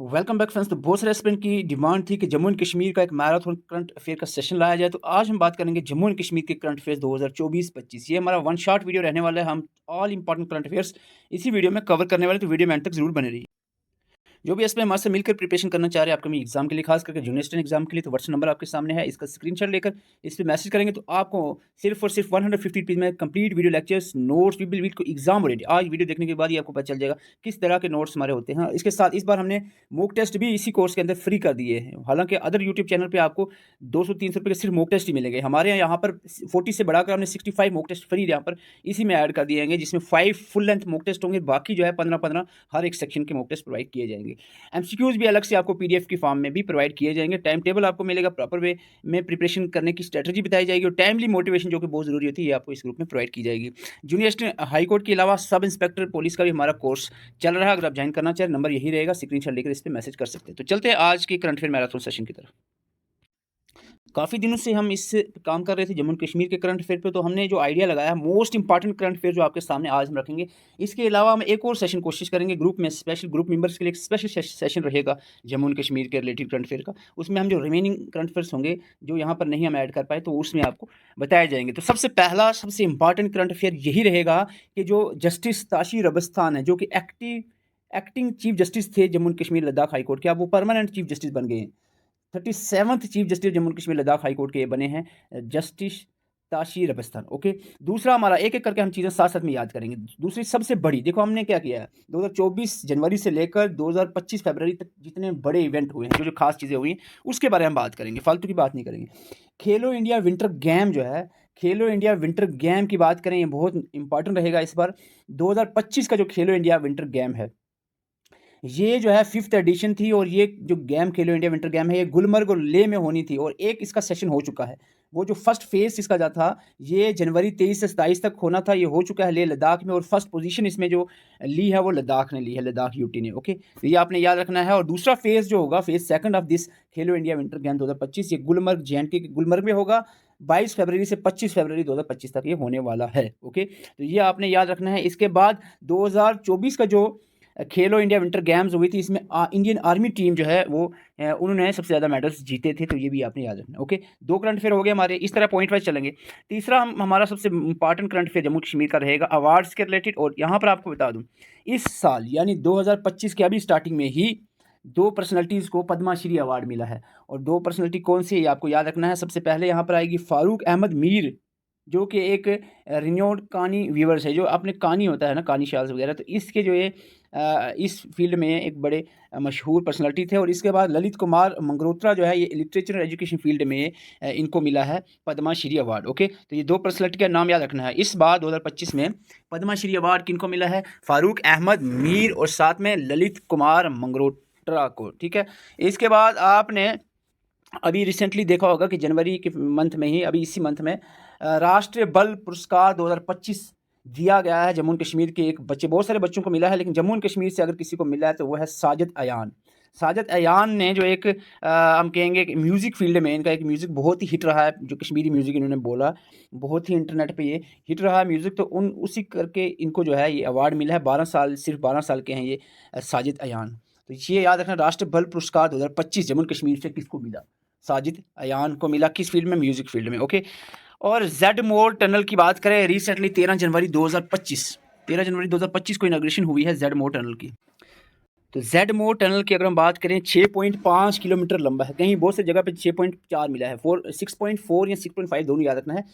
Welcome back friends. तो बहुत सारे एस्पिरेंट की डिमांड थी कि जम्मू एंड कश्मीर का एक मैराथन करंट अफेयर का सेशन लाया जाए। तो आज हम बात करेंगे जम्मू एंड कश्मीर के करंट अफेयर्स 2024-25। ये हमारा वन शॉट वीडियो रहने वाला है। हम ऑल इंपॉर्टेंट करंट अफेयर्स इसी वीडियो में कवर करने वाले, तो वीडियो में एंड तक जरूर बने रहिए। जो भी इसमें हमारे से मिलकर प्रिपरेशन करना चाह रहे हैं आपके एग्जाम के लिए, खास करके जूनियर स्टूडेंट एग्जाम के लिए, तो व्हाट्सएप नंबर आपके सामने है। इसका स्क्रीनशॉट लेकर इस पर मैसेज करेंगे तो आपको सिर्फ और सिर्फ 150 रुपीज़ में complete video lectures notes video को एग्जाम ओरिएंटेड, आज वीडियो देखने के बाद ही आपको पता चल जाएगा किस तरह के नोट्स हमारे होते हैं। इसके साथ इस बार हमने मॉक टेस्ट भी इसी कोर्स के अंदर फ्री कर दिए हैं। हालांकि अदर यूट्यूब चैनल पर आपको 200-300 रुपये के सिर्फ मॉक टेस्ट ही मिलेंगे, हमारे यहाँ पर 40 से बढ़ाकर हमने 65 मॉक टेस्ट फ्री यहाँ पर इसी में ऐड कर दिए जाएंगे, जिसमें 5 फुल लेंथ मॉक टेस्ट होंगे, बाकी जो है 15-15 हर एक सेक्शन के मॉक टेस्ट प्रोवाइड किए जाएंगे। एमसीक्यूज भी अलग से आपको पीडीएफ की फॉर्म में भी प्रोवाइड किए जाएंगे। टाइम टेबल आपको मिलेगा, प्रॉपर वे में प्रिपरेशन करने की स्ट्रेटजी बताई जाएगी और टाइमली मोटिवेशन जो कि बहुत जरूरी होती है, ये आपको इस ग्रुप में प्रोवाइड की जाएगी। जूनियर असिस्टेंट हाई कोर्ट के अलावा सब इंस्पेक्टर पुलिस का भी हमारा कोर्स चल रहा है। अगर आप ज्वाइन करना चाहें, नंबर यही रहेगा, स्क्रीनशॉट लेकर इस पर मैसेज कर सकते हैं। तो चलते हैं आज के करंट अफेयर मैराथन सेशन की तरफ। काफ़ी दिनों से हम इस काम कर रहे थे जम्मू कश्मीर के करंट अफेयर पे, तो हमने जो आइडिया लगाया मोस्ट इंपॉर्टेंट करंट अफेयर जो आपके सामने आज हम रखेंगे। इसके अलावा हम एक और सेशन कोशिश करेंगे ग्रुप में, स्पेशल ग्रुप मेंबर्स के लिए एक स्पेशल सेशन रहेगा जम्मू एंड कश्मीर के रिलेटेड करंट अफेयर का। उसमें हम जो रिमेनिंग करंट अफेयर्स होंगे जो यहाँ पर नहीं हम ऐड कर पाए, तो उसमें आपको बताए जाएंगे। तो सबसे पहला सबसे इंपॉर्टेंट करंट अफेयर यही रहेगा कि जो जस्टिस ताशीर अबस्तान है, जो कि एक्टिंग चीफ जस्टिस थे Jammu and Kashmir Ladakh high court के, अब वो परमानेंट चीफ जस्टिस बन गए हैं। 37th chief justice Jammu and Kashmir Ladakh high court के बने हैं जस्टिस ताशीर अबस्तान। ओके, दूसरा हमारा एक एक करके हम चीज़ें साथ साथ में याद करेंगे। दूसरी सबसे बड़ी, देखो हमने क्या किया है, 2024 जनवरी से लेकर 2025 फरवरी तक जितने बड़े इवेंट हुए हैं, जो जो खास चीज़ें हुई हैं, उसके बारे में हम बात करेंगे, फालतू की बात नहीं करेंगे। खेलो इंडिया विंटर गेम जो है, खेलो इंडिया विंटर गेम की बात करें, ये बहुत इंपॉर्टेंट रहेगा इस बार। 2025 का जो खेलो इंडिया विंटर गेम है, ये जो है 5th एडिशन थी, और ये जो गेम खेलो इंडिया विंटर गेम है, ये गुलमर्ग और लेह में होनी थी, और एक इसका सेशन हो चुका है। वो जो फर्स्ट फेज इसका जो था, ये जनवरी 23 से 27 तक होना था, ये हो चुका है लेह लद्दाख में, और फर्स्ट पोजीशन इसमें जो ली है वो लद्दाख ने ली है, लद्दाख यूटी ने। ओके, तो ये आपने याद रखना है। और दूसरा फेज जो होगा, phase second of this Khelo India winter game 2025, ये गुलमर्ग जे.एंड.के के गुलमर्ग में होगा। 22 फरवरी से 25 फरवरी 2025 तक ये होने वाला है। ओके, तो ये आपने याद रखना है। इसके बाद 2024 का जो खेलो इंडिया विंटर गेम्स हुई थी, इसमें इंडियन आर्मी टीम जो है वो उन्होंने सबसे ज़्यादा मेडल्स जीते थे, तो ये भी आपने याद रखना। ओके, 2 करंट अफेयर हो गए हमारे, इस तरह पॉइंट वाइज चलेंगे। तीसरा हमारा सबसे important current affair Jammu Kashmir का रहेगा अवार्ड्स के रिलेटेड। और यहाँ पर आपको बता दूँ, इस साल यानी 2025 के अभी स्टार्टिंग में ही 2 पर्सनैलिटीज़ को पद्माश्री अवार्ड मिला है। और 2 पर्सनैलिटी कौन सी है, ये आपको याद रखना है। सबसे पहले यहाँ पर आएगी फारूक अहमद मीर, जो कि एक रिनोड कहानी व्यूवर्स है, जो अपने कहानी होता है ना, कहानी शाल्स वगैरह, तो इसके जो है इस फील्ड में एक बड़े मशहूर पर्सनालिटी थे। और इसके बाद ललित कुमार मंगरोत्रा जो है, ये लिटरेचर एजुकेशन फील्ड में इनको मिला है पद्माश्री अवार्ड। ओके, तो ये 2 पर्सनालिटी का नाम याद रखना है। इस बार 2025 में पद्माश्री अवार्ड किनको मिला है, फारूक अहमद मीर और साथ में ललित कुमार मंगरोत्रा को। ठीक है, इसके बाद आपने अभी रिसेंटली देखा होगा कि जनवरी के मंथ में ही, अभी इसी मंथ में राष्ट्रीय बल पुरस्कार 2025 दिया गया है जम्मू एंड कश्मीर के एक बच्चे, बहुत सारे बच्चों को मिला है, लेकिन जम्मू एंड कश्मीर से अगर किसी को मिला है तो वो है साजिद अयान। साजिद अयान ने जो एक हम कहेंगे कि म्यूज़िक फील्ड में इनका एक म्यूज़िक बहुत ही हिट रहा है, जो कश्मीरी म्यूज़िक इन्होंने बोला, बहुत ही इंटरनेट पे ये हिट रहा है म्यूज़िक, तो उसी करके इनको जो है ये अवार्ड मिला है। 12 साल, सिर्फ 12 साल के हैं ये साजिद अयान। तो ये याद रखना, राष्ट्रीय बल पुरस्कार 2025 जम्मू एंड कश्मीर से किसको मिला, साजिद अयान को मिला। किस फील्ड में, म्यूजिक फील्ड में। ओके, और जेड मोर टनल की बात करें, रिसेंटली 13 जनवरी 2025 को इनॉग्रेशन हुई है जेड मोर टनल की। तो जेड मोर टनल की अगर हम बात करें, 6.5 किलोमीटर लंबा है, कहीं बहुत सी जगह पे 6.4 मिला है, 6.4 या 6.5 दोनों याद रखना है।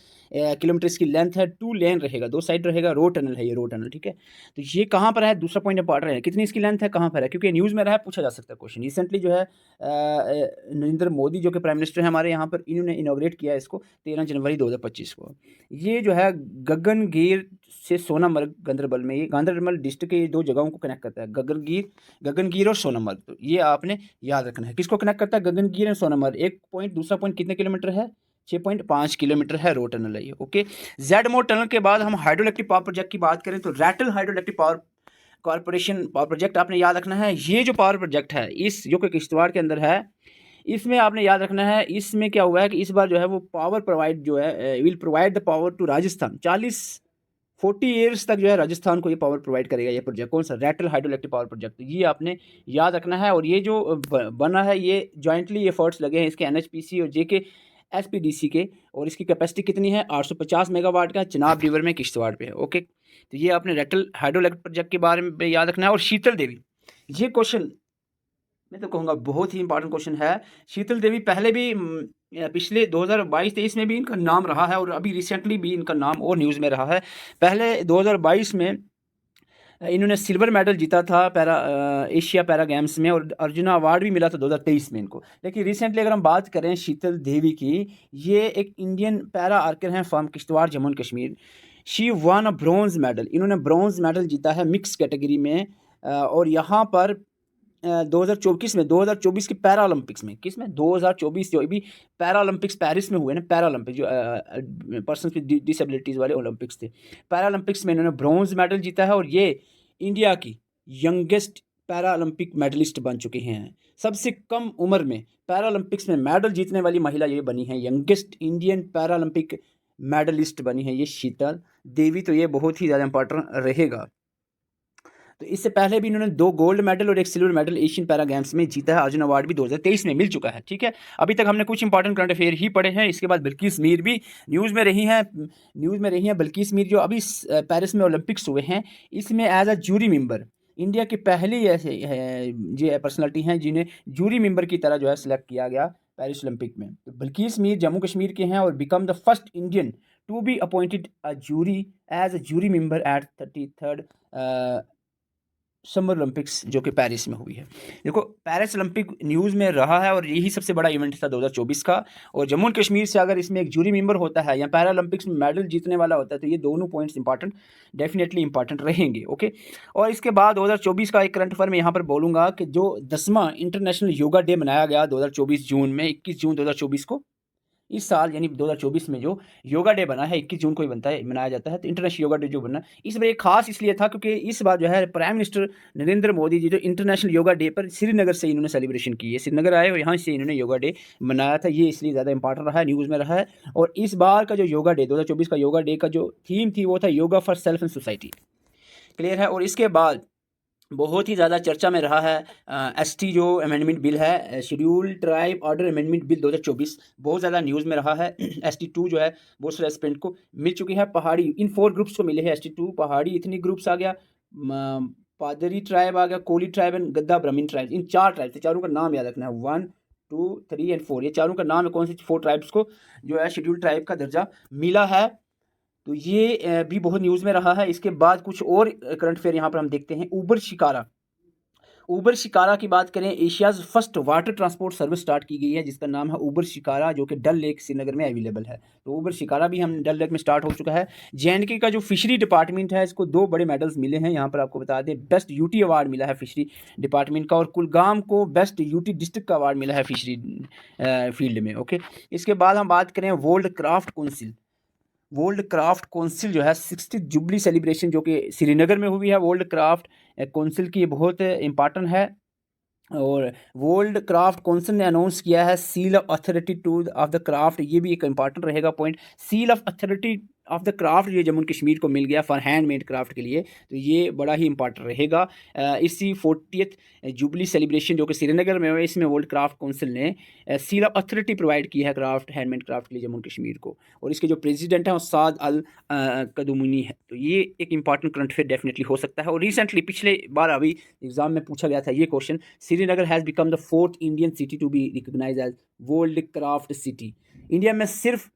किलोमीटर इसकी लेंथ है, 2 लेन रहेगा, 2 साइड रहेगा, रोड टनल है ये, रोड टनल। ठीक है, तो ये कहाँ पर है, दूसरा पॉइंट इंपॉर्टेंट है, कितनी इसकी लेंथ है, कहाँ पर है, क्योंकि न्यूज़ में रहा है, पूछा जा सकता है क्वेश्चन। रिसेंटली जो है नरेंद्र मोदी जो कि प्राइम मिनिस्टर है हमारे यहाँ पर, इन्होंने इनॉग्रेट किया है इसको 13 जनवरी 2025 को। ये जो है गगनगीर से सोनामर्ग गांधरबल में, ये गांधरबल डिस्ट्रिक्ट के 2 जगहों को कनेक्ट करता है, गगनगीर और सोनामर्ग। तो ये आपने याद रखना है, किसको कनेक्ट करता है, गगनगीर और सोनामर्ग। एक पॉइंट, दूसरा पॉइंट कितने किलोमीटर है, 6.5 किलोमीटर है, रोड टनल है ये। ओके, जेड मोर टनल के बाद हम हाइड्रो इलेक्ट्रिक पावर प्रोजेक्ट की बात करें, तो Ratle hydroelectric power corporation power project आपने याद रखना है। ये जो पावर प्रोजेक्ट है, इस जो कि किश्तवाड़ के अंदर है, इसमें आपने याद रखना है, इसमें क्या हुआ है कि इस बार जो है वो पावर प्रोवाइड जो है will provide the power to Rajasthan. 40 40 years तक जो है राजस्थान को ये पावर प्रोवाइड करेगा ये प्रोजेक्ट। कौन सा? Ratle hydroelectric power project. तो ये आपने याद रखना है। और ये जो बना है ये जॉइंटली एफर्ट्स लगे हैं इसके एनएचपीसी और जेके एसपीडीसी के। और इसकी कैपेसिटी कितनी है? 850 मेगावाट का, चिनाब रिवर में किश्तवाड़ पे है। ओके, तो ये आपने रैटल हाइड्रो इलेक्ट्रिक प्रोजेक्ट के बारे में याद रखना है। और शीतल देवी, ये क्वेश्चन मैं तो कहूँगा बहुत ही इंपॉर्टेंट क्वेश्चन है। शीतल देवी पहले भी पिछले 2022-23 में भी इनका नाम रहा है और अभी रिसेंटली भी इनका नाम और न्यूज़ में रहा है। पहले 2022 में इन्होंने सिल्वर मेडल जीता था एशिया पैरा गेम्स में और अर्जुना अवार्ड भी मिला था 2023 में इनको। लेकिन रिसेंटली अगर हम बात करें शीतल देवी की, ये एक इंडियन पैरा आर्कर हैं from Kishtwar Jammu and Kashmir. She one a bronze medal, इन्होंने ब्रॉन्ज मेडल जीता है मिक्स कैटेगरी में। और यहाँ पर 2024 के पैरा ओलंपिक्स में, किस में? 2024 जो अभी पैरा ओलंपिक्स पेरिस में हुए ना, पैरा ओलंपिक जो पर्सन विद डिसेबिलिटीज़ वाले ओलंपिक्स थे, पैरा ओलंपिक्स में इन्होंने ब्रॉन्ज मेडल जीता है। और ये इंडिया की यंगेस्ट पैरा ओलंपिक मेडलिस्ट बन चुके हैं। सबसे कम उम्र में पैरा ओलंपिक्स में मेडल जीतने वाली महिला ये बनी है, youngest Indian para Olympic medallist बनी है ये शीतल देवी। तो ये बहुत ही ज़्यादा इंपॉर्टेंट रहेगा। तो इससे पहले भी इन्होंने 2 गोल्ड मेडल और 1 silver medal Asian para games में जीता है। अर्जुन अवार्ड भी 2023 में मिल चुका है। ठीक है, अभी तक हमने कुछ इंपॉर्टेंट करंट अफेयर ही पढ़े हैं। इसके बाद बिल्किस मीर भी न्यूज़ में रही हैं। बिल्किस मीर जो अभी पेरिस में ओलंपिक्स हुए हैं, इसमें as a jury member India की पहली ऐसे जो पर्सनैलिटी हैं जिन्हें जूरी मेंबर की तरह जो है सिलेक्ट किया गया पेरिस ओलंपिक में। तो बिल्किस मीर जम्मू कश्मीर के हैं और become the first Indian to be appointed as a jury member at 33rd summer Olympics जो कि पेरिस में हुई है। देखो, पेरिस ओलंपिक न्यूज़ में रहा है और यही सबसे बड़ा इवेंट था 2024 का। और जम्मू एंड कश्मीर से अगर इसमें एक जूरी मेंबर होता है या पैरा ओलंपिक्स में मेडल जीतने वाला होता है तो ये दोनों पॉइंट्स इंपॉर्टेंट, डेफिनेटली इंपॉर्टेंट रहेंगे। ओके, और इसके बाद 2024 का एक करंट अफेयर मैं यहाँ पर बोलूँगा कि जो 10वां इंटरनेशनल योगा डे मनाया गया 2024 जून में, 21 जून 2024 को, इस साल यानी 2024 में जो योगा डे बना है 21 जून को ही मनाया जाता है। तो इंटरनेशनल योगा डे जो बना इस बार एक खास इसलिए था क्योंकि इस बार जो है प्राइम मिनिस्टर नरेंद्र मोदी जी जो इंटरनेशनल योगा डे पर श्रीनगर से इन्होंने सेलिब्रेशन की है। श्रीनगर आए और यहाँ से इन्होंने योगा डे मनाया था। ये इसलिए ज़्यादा इंपॉर्टेंट रहा है, न्यूज़ में रहा है। और इस बार का जो योगा डे 2024 का योगा डे का जो थीम थी वो था yoga for self and society. Clear है। और इसके बाद बहुत ही ज़्यादा चर्चा में रहा है एसटी जो अमेंडमेंट बिल है, schedule tribe order amendment bill 2024, बहुत ज़्यादा न्यूज़ में रहा है। ST2 जो है बहुत सारे एस्पिरेंट को मिल चुकी है। पहाड़ी इन 4 ग्रुप्स को मिले हैं ST2, पहाड़ी इतनी ग्रुप्स आ गया, पादरी ट्राइब आ गया, कोली ट्राइब एंड गद्दा ब्राह्मण ट्राइब। इन 4 ट्राइब से, चारों का नाम याद रखना है, 1, 2, 3 एंड 4, ये चारों का नाम है। कौन सी 4 ट्राइब्स को जो है शेड्यूल ट्राइब का दर्जा मिला है। तो ये भी बहुत न्यूज़ में रहा है। इसके बाद कुछ और करंट अफेयर यहाँ पर हम देखते हैं। ऊबर शिकारा की बात करें, Asia's first water transport service start की गई है जिसका नाम है ऊबर शिकारा, जो कि डल लेक श्रीनगर में अवेलेबल है। तो ऊबर शिकारा भी हम डल लेक में स्टार्ट हो चुका है। JNK का जो फिशरी डिपार्टमेंट है इसको 2 बड़े मेडल्स मिले हैं। यहाँ पर आपको बता दें, बेस्ट यूटी अवार्ड मिला है फिशरी डिपार्टमेंट का और कुलगाम को बेस्ट यूटी डिस्ट्रिक्ट का अवार्ड मिला है फिशरी फील्ड में। ओके, इसके बाद हम बात करें वर्ल्ड क्राफ्ट कौंसिल जो है 60th जुबली सेलिब्रेशन जो कि श्रीनगर में हुई है। वर्ल्ड क्राफ्ट कौंसिल की बहुत इंपॉर्टेंट है। और वर्ल्ड क्राफ्ट कौंसिल ने अनाउंस किया है seal of authority two of the craft. ये भी एक इंपॉर्टेंट रहेगा point. Seal of authority of the craft ये जम्मू कश्मीर को मिल गया फॉर हैंडमेड क्राफ्ट के लिए। तो ये बड़ा ही इंपॉर्टेंट रहेगा। इसी 40th जुबली सेलिब्रेशन जो कि श्रीनगर में हुआ, इसमें वर्ल्ड क्राफ्ट काउंसिल ने सील ऑफ अथॉरिटी प्रोवाइड की है हैंडमेड क्राफ्ट के लिए जम्मू कश्मीर को। और इसके जो प्रेसिडेंट हैं वो साद अल कदुमुनी है। तो ये एक इंपॉर्टेंट करंट अफेयर डेफिनेटली हो सकता है। और रिसेंटली पिछले बार अभी एग्जाम में पूछा गया था ये question, Srinagar has become the 4th Indian city to be recognise as world craft city. India में सिर्फ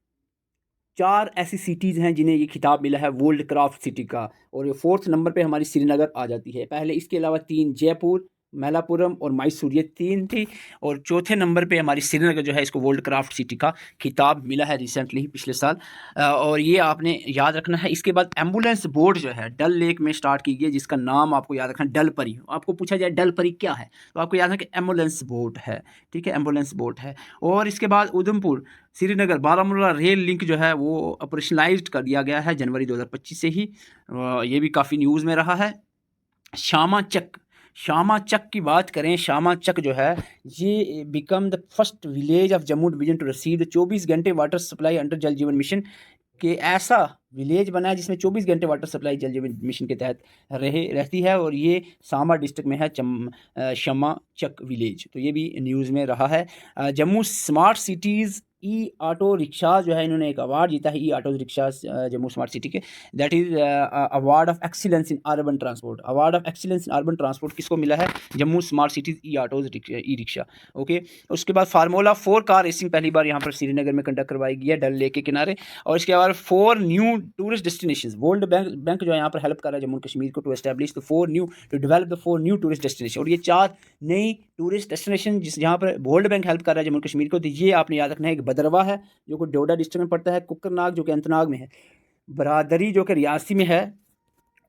4 ऐसी सिटीज़ हैं जिन्हें ये खिताब मिला है वर्ल्ड क्राफ्ट सिटी का, और ये 4th नंबर पे हमारी श्रीनगर आ जाती है। पहले इसके अलावा 3 जयपुर, मैलापुरम और मैसूर, ये 3 थी। और चौथे नंबर पे हमारी श्रीनगर जो है इसको वर्ल्ड क्राफ्ट सिटी का खिताब मिला है रिसेंटली पिछले साल। और ये आपने याद रखना है। इसके बाद एम्बुलेंस बोट जो है डल लेक में स्टार्ट की गई जिसका नाम आपको याद रखना है डल परी। आपको पूछा जाए डल परी क्या है तो आपको याद है कि एम्बुलेंस बोट है। ठीक है, एम्बुलेंस बोट है। और इसके बाद उधमपुर श्रीनगर बारामूला रेल लिंक जो है वो ऑपरेशनलाइज्ड कर दिया गया है जनवरी 2025 से ही। ये भी काफ़ी न्यूज़ में रहा है। शामा चक की बात करें, शामा चक जो है ये become the first village of Jammu division to receive the 24 घंटे वाटर सप्लाई अंडर जल जीवन मिशन कि ऐसा विलेज बना है जिसमें 24 घंटे वाटर सप्लाई जल जीवन मिशन के तहत रहती है, और ये सामा डिस्ट्रिक्ट में है, शमा चक विलेज। तो ये भी न्यूज़ में रहा है। Jammu smart cities e auto rickshaw जो है, इन्होंने एक अवार्ड जीता है e auto rickshaw Jammu smart city के, that is award of excellence in urban transport. Award of excellence in urban transport किसको मिला है? Jammu smart cities e autos e rickshaw. Okay, उसके बाद फार्मूला 4 कार रेसिंग पहली बार यहाँ पर श्रीनगर में कंडक्ट करवाई गई है, डल लेक के किनारे। और इसके बाद 4 new tourist destinations, world bank जो है यहाँ पर हेल्प कर रहा है जम्मू कश्मीर को to establish the 4 new to develop the 4 new tourist destination. और ये 4 नई टूरिस्ट डेस्टिनेशन जहाँ पर वर्ल्ड बैंक हेल्प कर रहा है जम्मू कश्मीर को, तो ये आपने याद रखना है। एक भदरवा है जो कि डोडा डिस्ट्रिक्ट में पड़ता है, कुकरनाग जो कि अनंतनाग में है, बरादरी जो कि रियासी में है,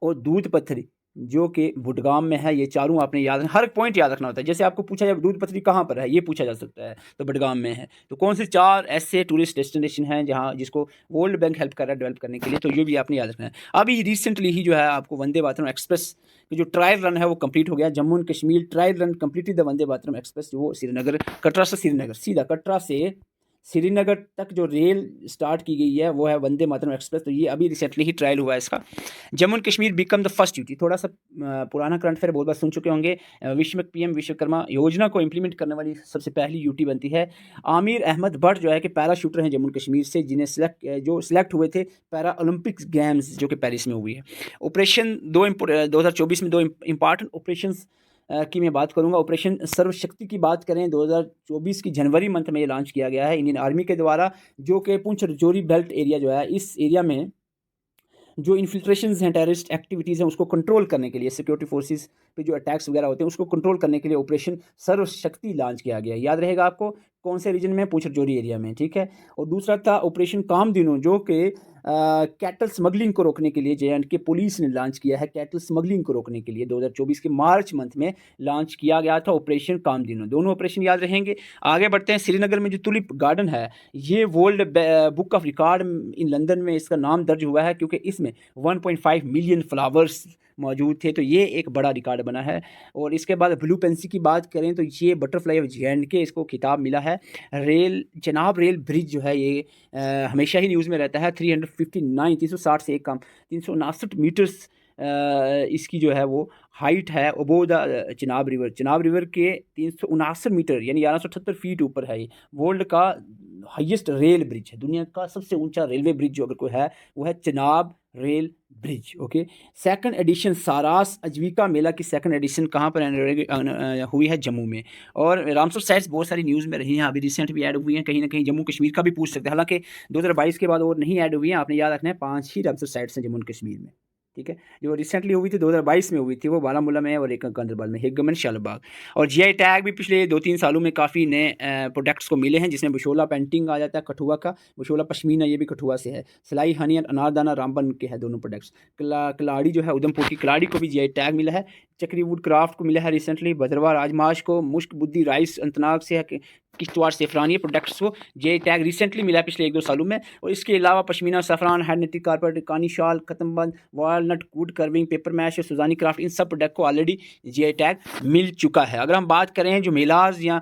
और दूध पथरी जो कि बुडगाम में है। ये चारों आपने याद, हर पॉइंट याद रखना होता है। जैसे आपको पूछा जाए दूध पथरी कहाँ पर है, ये पूछा जा सकता है, तो बुडगाम में है। तो कौन से 4 ऐसे टूरिस्ट डेस्टिनेशन हैं जहाँ जिसको वर्ल्ड बैंक हेल्प कर रहा है डेवलप करने के लिए, तो ये भी आपने याद रखना है। अभी रिसेंटली ही जो है आपको वंदे भारतम एक्सप्रेस की जो ट्रायल रन है वो कंप्लीट हो गया। Jammu and Kashmir trial run completed the Vande Bharatam express, जो श्रीनगर कटरा से श्रीनगर, सीधा कटरा से श्रीनगर तक जो रेल स्टार्ट की गई है वो है वंदे मातरम एक्सप्रेस। तो ये अभी रिसेंटली ही ट्रायल हुआ है इसका। Jammu and Kashmir become the first UT, थोड़ा सा पुराना करंट अफेयर बहुत बार सुन चुके होंगे। पीएम विश्वकर्मा योजना को इंप्लीमेंट करने वाली सबसे पहली यूटी बनती है। आमिर अहमद भट्ट जो है कि पैरा शूटर हैं जम्मू कश्मीर से, जिन्हें सिलेक्ट हुए थे पैरा ओलंपिक्स गेम्स जो कि पेरिस में हुई है। ऑपरेशन 2024 में 2 इंपॉर्टेंट ऑपरेशन की मैं बात करूंगा। ऑपरेशन सर्वशक्ति की बात करें, 2024 की जनवरी मंथ में ये लॉन्च किया गया है इंडियन आर्मी के द्वारा, जो कि पुंछ राजौरी बेल्ट एरिया जो है, इस एरिया में जो इन्फिल्ट्रेशंस हैं, टेररिस्ट एक्टिविटीज़ हैं, उसको कंट्रोल करने के लिए, सिक्योरिटी फोर्सेस पे जो अटैक्स वगैरह होते हैं उसको कंट्रोल करने के लिए ऑपरेशन सर्वशक्ति लॉन्च किया गया। याद रहेगा आपको कौन से रीजन में? पुंछ राजौरी एरिया में, ठीक है। और दूसरा था ऑपरेशन कामधेनु, जो कि कैटल स्मगलिंग को रोकने के लिए जे.एंड.के पुलिस ने लॉन्च किया है। कैटल स्मगलिंग को रोकने के लिए 2024 के मार्च मंथ में लॉन्च किया गया था ऑपरेशन कामधेनु। दोनों ऑपरेशन याद रहेंगे। आगे बढ़ते हैं। श्रीनगर में जो टुलिप गार्डन है, ये world book of record in London में इसका नाम दर्ज हुआ है, क्योंकि इसमें 1.5 मिलियन फ्लावर्स मौजूद थे। तो ये एक बड़ा रिकॉर्ड बना है। और इसके बाद ब्लू पेंसी की बात करें तो ये बटरफ्लाई ऑफ जे.एंड.के इसको खिताब मिला है। चेनाब रेल ब्रिज जो है ये हमेशा ही न्यूज़ में रहता है। 360 से एक कम 359 मीटर्स इसकी जो है वो हाइट है अबोव द चेनाब रिवर के 359 मीटर यानी 1178 फीट ऊपर है। ये वर्ल्ड का हाईएस्ट रेल ब्रिज है, दुनिया का सबसे ऊंचा रेलवे ब्रिज जो अगर कोई है वो है Chenab rail bridge. Okay, second edition Saras Aajeevika Mela की सेकंड एडिशन कहाँ पर हुई है? जम्मू में। और रामसर साइट्स बहुत सारी न्यूज़ में रही हैं, अभी रिसेंट भी ऐड हुई हैं, कहीं ना कहीं जम्मू कश्मीर का भी पूछ सकते हैं। हालांकि 2022 के बाद और नहीं ऐड हुई हैं, आपने याद रखना है 5 ही रामसर साइट्स हैं जम्मू कश्मीर में, ठीक है। जो रिसेंटली हुई थी 2022 में हुई थी वो बारामूला में और एक गांधरबल में, हिगमन शालबाग। और जीआई टैग भी पिछले 2-3 सालों में काफ़ी नए प्रोडक्ट्स को मिले हैं, जिसमें बुशोला पेंटिंग आ जाता है कठुआ का, बुशोला पश्मीना ये भी कठुआ से है, सिलाई हनी और अनारदाना रामबन के हैं दोनों प्रोडक्ट्स। कलाड़ी जो है उधमपुर की कलाड़ी को भी जीआई टैग मिला है। चक्री वुड क्राफ्ट को मिला है रिसेंटली। भद्रवा राजमाश को, मुश्क बुद्धि राइस अनंतनाग से है, किश्तवाड़ सेफरानी प्रोडक्ट्स को जीआई टैग रिसेंटली मिला पिछले 1-2 सालों में। और इसके अलावा pashmina, saffron, hand knotted carpet, Kani shawl, Khatamband, walnut, wood carving, paper mache, Sozni craft, इन सब प्रोडक्ट को ऑलरेडी जीआई टैग मिल चुका है। अगर हम बात करें जो मेलाज या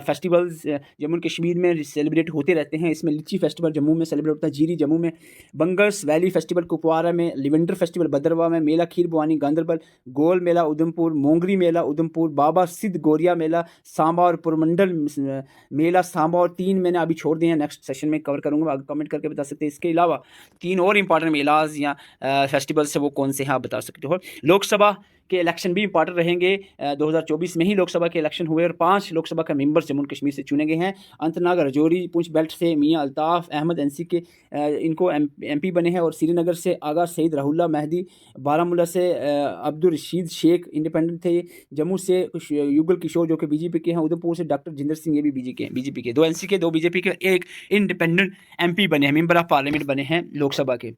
फेस्टिवल्स जम्मू कश्मीर में सेलिब्रेट होते रहते हैं, इसमें लिची फेस्टिवल जम्मू में सेलिब्रेट होता है, जीरी जम्मू में, बंगस वैली फेस्टिवल कुपवारा में, लिवेंडर फेस्टिवल भद्रवा में, मेला खीर बुआनी गांधरबल, गोल मेला उधमपुर, मोंगरी मेला उधमपुर, बाबा सिद्ध गौरिया मेला सांबा और पुरमंडल मेला सांबा। और 3 मैंने अभी छोड़ दिए हैं, नेक्स्ट सेशन में कवर करूंगा, कमेंट करके बता सकते हैं। इसके अलावा 3 और इंपॉर्टेंट मेलाज या फेस्टिवल्स है वो कौन से हैं आप बता सकते हो। लोकसभा के इलेक्शन भी इंपॉर्टेंट रहेंगे। 2024 में ही लोकसभा के इलेक्शन हुए और 5 लोकसभा के मेंबर्स जम्मू कश्मीर से चुने गए हैं। अनंतनाग राजौरी पुंछ बेल्ट से मियां अल्ताफ़ अहमद एनसी के इनको एमपी बने हैं। और श्रीनगर से आगा सईद राहुल्ला महदी, बारामूला से अब्दुल रशीद शेख इंडिपेंडेंट थे, जम्मू से युगल किशोर जो कि बीजेपी के हैं, उधमपुर से डॉक्टर जिंदर सिंह ये भी बीजेपी के, 2 एनसी के, 2 बीजेपी के, 1 इंडिपेंडेंट एमपी बने हैं, मेंबर ऑफ पार्लियामेंट बने हैं लोकसभा के।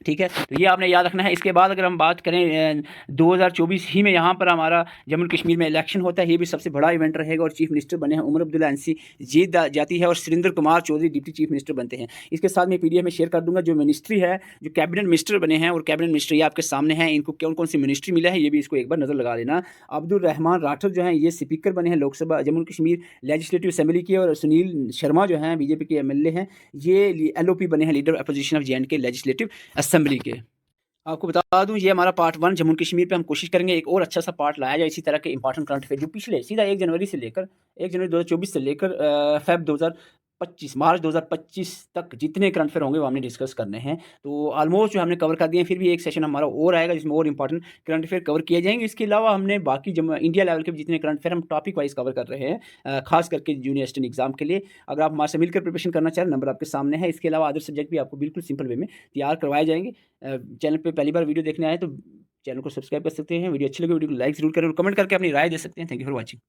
ठीक है, तो ये आपने याद रखना है। इसके बाद अगर हम बात करें 2024 ही में यहाँ पर हमारा जम्मू कश्मीर में इलेक्शन होता है, ये भी सबसे बड़ा इवेंट रहेगा और चीफ मिनिस्टर बने हैं उमर अब्दुल्ला एनसी जीत जाती है और Surendra Kumar Choudhary deputy chief minister बनते हैं। इसके साथ मैं पीडीएफ में शेयर कर दूंगा जो मिनिस्ट्री है, जो कैबिनेट मिनिस्टर बने हैं और कैबिनेट मिनिस्टर ये आपके सामने हैं, इनको कौन कौन सी मिनिस्ट्री मिला है ये भी इसको एक बार नजर लगा लेना। अब्दुल रहमान राठौर जो हैं ये स्पीकर बने हैं लोकसभा जम्मू कश्मीर लेजिस्लेटिव असेंबली के, और सुनील शर्मा जो हैं बीजेपी के एमएलए हैं, ये एलओपी बने हैं leader opposition of J&K legislative assembly के। आपको बता दूं ये हमारा पार्ट 1 जम्मू कश्मीर पे हम कोशिश करेंगे एक और अच्छा सा पार्ट लाया जाए इसी तरह के इंपॉर्टेंट करंट अफेयर जो पिछले सीधा 1 जनवरी से लेकर 1 जनवरी 2024 से लेकर फेब 2025 मार्च 2025 तक जितने करंट अफेयर होंगे वो हमने डिस्कस करने हैं। तो ऑलमोस्ट जो हमने कवर कर दिए हैं, फिर भी एक सेशन हमारा और आएगा जिसमें और इंपॉर्टेंट करंट अफेयर कवर किए जाएंगे। इसके अलावा हमने बाकी इंडिया लेवल के जितने करंट अफेयर हम टॉपिक वाइज कवर कर रहे हैं, खास करके जूनियर असिस्टेंट एग्जाम के लिए। अगर आप हमारे से मिलकर प्रिपरेशन करना चाहें नंबर आपके सामने है। इसके अलावा अदर सब्जेक्ट भी आपको बिल्कुल सिंपल वे में तैयार करवाए जाएंगे। चैनल पे पहली बार वीडियो देखने आए तो चैनल को सब्सक्राइब कर सकते हैं। वीडियो अच्छी लगे वीडियो को लाइक जरूर करें और कमेंट करके अपनी राय दे सकते हैं। Thank you for watching.